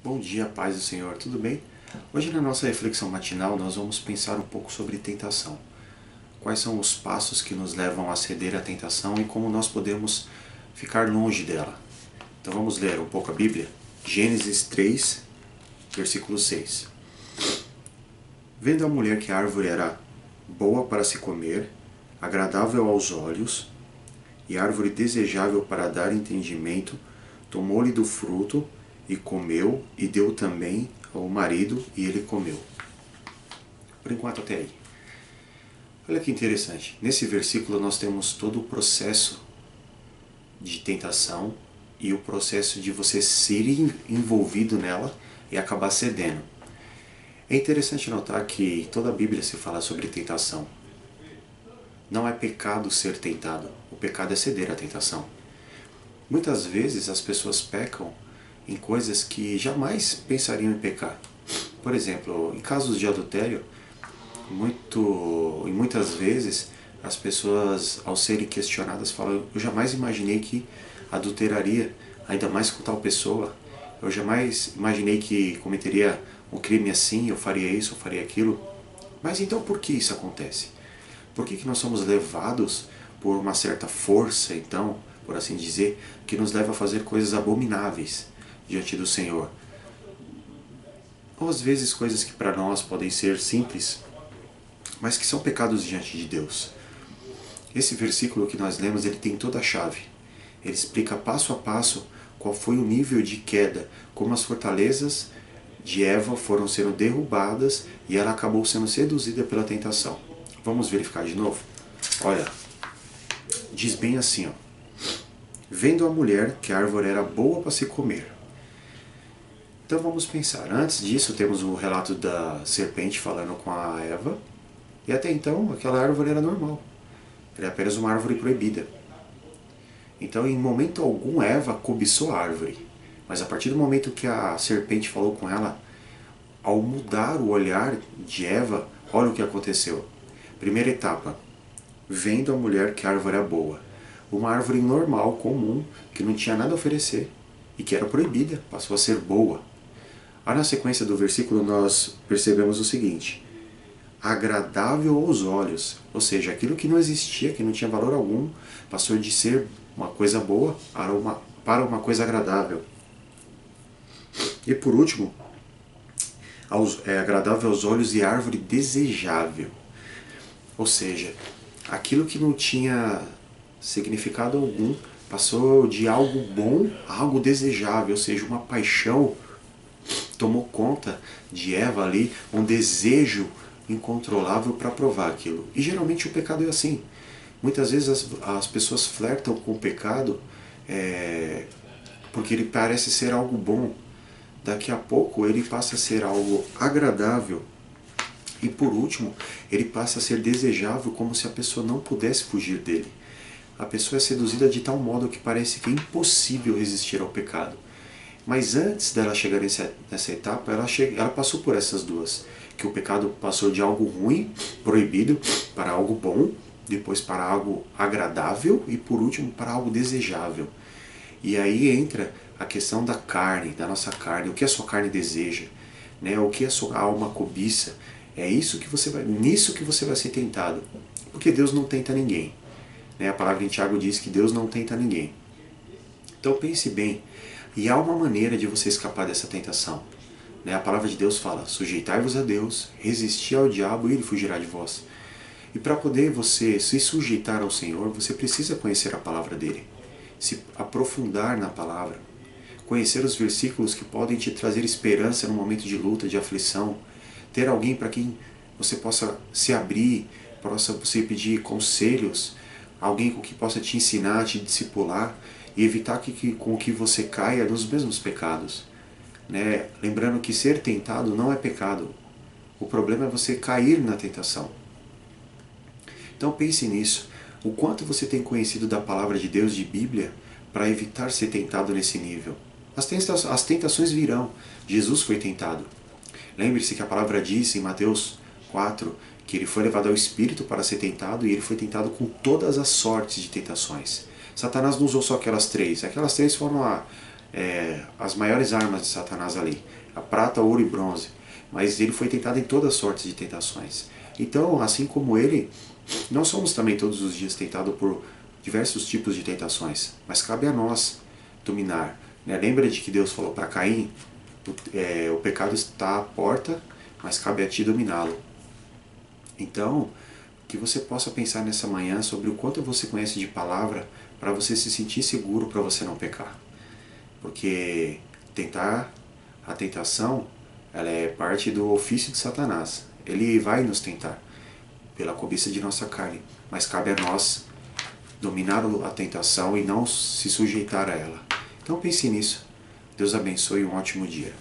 Bom dia, paz do Senhor, tudo bem? Hoje na nossa reflexão matinal nós vamos pensar um pouco sobre tentação. Quais são os passos que nos levam a ceder à tentação e como nós podemos ficar longe dela. Então vamos ler um pouco a Bíblia. Gênesis 3, versículo 6. Vendo a mulher que a árvore era boa para se comer, agradável aos olhos, e árvore desejável para dar entendimento, tomou-lhe do fruto e comeu, e deu também ao marido, e ele comeu. Por enquanto até aí. Olha que interessante. Nesse versículo nós temos todo o processo de tentação e o processo de você ser envolvido nela e acabar cedendo. É interessante notar que toda a Bíblia se fala sobre tentação. Não é pecado ser tentado, o pecado é ceder à tentação. Muitas vezes as pessoas pecam em coisas que jamais pensariam em pecar. Por exemplo, em casos de adultério, muitas vezes as pessoas, ao serem questionadas, falam: eu jamais imaginei que adulteraria, ainda mais com tal pessoa. Eu jamais imaginei que cometeria um crime assim, eu faria isso, eu faria aquilo. Mas então por que isso acontece? Por que nós somos levados por uma certa força, então, por assim dizer, que nos leva a fazer coisas abomináveis diante do Senhor? Ou às vezes coisas que para nós podem ser simples, mas que são pecados diante de Deus. Esse versículo que nós lemos, ele tem toda a chave. Ele explica passo a passo qual foi o nível de queda, como as fortalezas de Eva foram sendo derrubadas e ela acabou sendo seduzida pela tentação. Vamos verificar de novo? Olha, diz bem assim, ó. Vendo a mulher que a árvore era boa para se comer. Então vamos pensar. Antes disso temos o relato da serpente falando com a Eva. E até então aquela árvore era normal. Era apenas uma árvore proibida. Então em momento algum Eva cobiçou a árvore. Mas a partir do momento que a serpente falou com ela, ao mudar o olhar de Eva, olha o que aconteceu. Primeira etapa. Vendo a mulher que a árvore era boa. Uma árvore normal, comum, que não tinha nada a oferecer e que era proibida, passou a ser boa. Aí na sequência do versículo nós percebemos o seguinte: agradável aos olhos, ou seja, aquilo que não existia, que não tinha valor algum, passou de ser uma coisa boa para uma coisa agradável. E por último, agradável aos olhos e árvore desejável, ou seja, aquilo que não tinha significado algum passou de algo bom a algo desejável, ou seja, uma paixão tomou conta de Eva ali, um desejo incontrolável para provar aquilo. E geralmente o pecado é assim. Muitas vezes as pessoas flertam com o pecado porque ele parece ser algo bom. Daqui a pouco ele passa a ser algo agradável e por último ele passa a ser desejável, como se a pessoa não pudesse fugir dele. A pessoa é seduzida de tal modo que parece que é impossível resistir ao pecado. Mas antes dela chegar nessa etapa, ela passou por essas duas. Que o pecado passou de algo ruim, proibido, para algo bom, depois para algo agradável e por último para algo desejável. E aí entra a questão da carne, da nossa carne, o que a sua carne deseja, né? O que a sua alma cobiça. É nisso que você vai ser tentado. Porque Deus não tenta ninguém. A palavra em Tiago diz que Deus não tenta ninguém. Então pense bem, e há uma maneira de você escapar dessa tentação. A palavra de Deus fala: sujeitai-vos a Deus, resisti ao diabo e ele fugirá de vós. E para poder você se sujeitar ao Senhor, você precisa conhecer a palavra dele, se aprofundar na palavra, conhecer os versículos que podem te trazer esperança no momento de luta, de aflição, ter alguém para quem você possa se abrir, possa você pedir conselhos, alguém com que possa te ensinar, te discipular e evitar com que você caia nos mesmos pecados. Lembrando que ser tentado não é pecado. O problema é você cair na tentação. Então pense nisso. O quanto você tem conhecido da palavra de Deus, de Bíblia, para evitar ser tentado nesse nível. As tentações virão. Jesus foi tentado. Lembre-se que a palavra diz em Mateus 4 que ele foi levado ao Espírito para ser tentado e ele foi tentado com todas as sortes de tentações. Satanás não usou só aquelas três. Aquelas três foram as maiores armas de Satanás ali, a prata, ouro e bronze. Mas ele foi tentado em todas sortes de tentações. Então, assim como ele, nós somos também todos os dias tentados por diversos tipos de tentações, mas cabe a nós dominar. Né? Lembra de que Deus falou para Caim, o pecado está à porta, mas cabe a ti dominá-lo. Então, que você possa pensar nessa manhã sobre o quanto você conhece de palavra para você se sentir seguro, para você não pecar. Porque a tentação, ela é parte do ofício de Satanás. Ele vai nos tentar pela cobiça de nossa carne, mas cabe a nós dominar a tentação e não se sujeitar a ela. Então pense nisso. Deus abençoe e um ótimo dia.